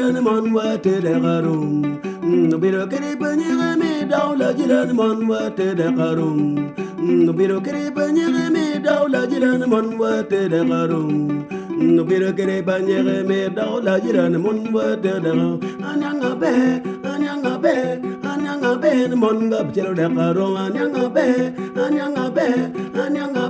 jiran mon wate de garum biro kere banyere me dawla jiran mon wate de garum biro kere banyere me dawla jiran mon wate de garum biro kere banyere me dawla jiran mon wate de garum anyanga be mon gab chelo de garum anyanga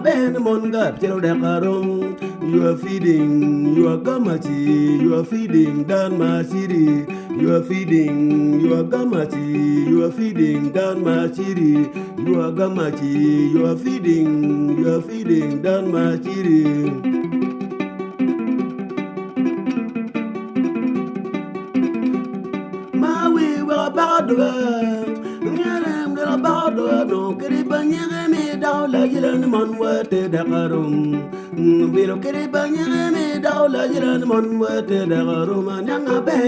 be mon gab chelo de garum. You are feeding, you are gamati, you are feeding down my city. You are feeding, you are gamati, you are feeding down my city. You are gamati, you are feeding down my city. My way will about the no keribanyere me dawla jiran mon wate da garum biro keribanyere me dawla jiran mon wate da garum anyanga be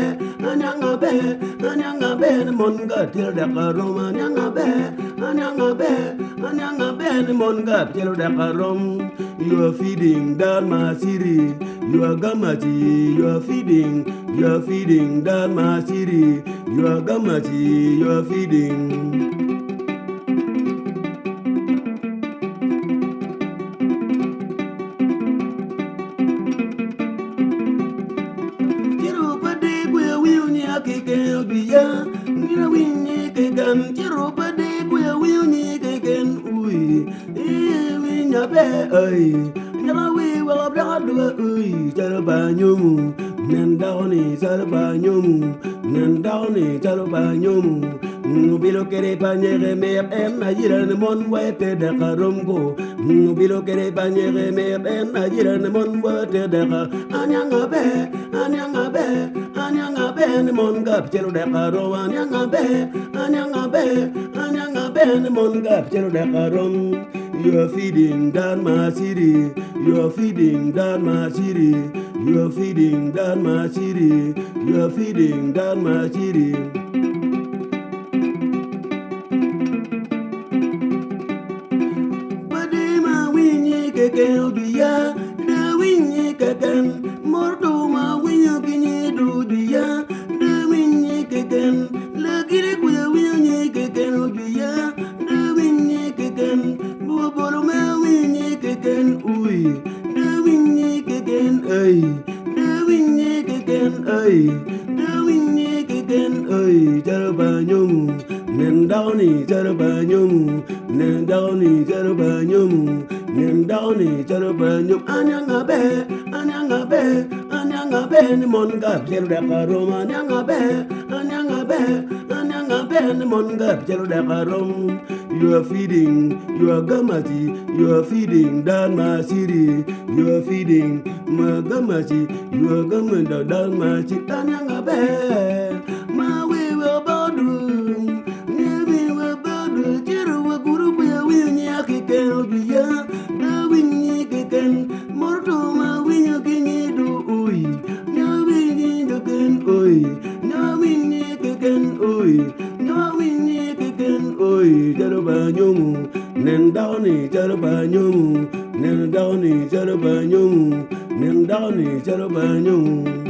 mon gatil da garum anyanga be mon gatil da garum. You are feeding down my city. You are gamati, you are feeding down my city. You are gamati, you are feeding. Bilo kere banyere me en ajiran mon wete de karumgo. Bilo kere banyere me en ajiran mon wete de ka. Anyanga be mon gap chelo de karum. Anyanga be mon gap chelo de karum. You are feeding down my city. You are feeding down my city. You are feeding down my city. You are feeding down my city. Anyanga be mon gab chelo de karum anyanga be mon gab chelo de karum. You are feeding, you are gamati, you are feeding down my city. You are feeding my gamati, you are gamanda down my city. Anyanga be my way will bodu, never will bodu. Chero wa guru kuya winya kikero biya, na winyi kiken morto ma winya kinyi do oi, na winyi kiken oi, na winyi kiken oi, na winyi kiken oi. Chero banyomu, nen dawni chero banyomu, nen dawni chero banyomu, nen dawni chero banyomu.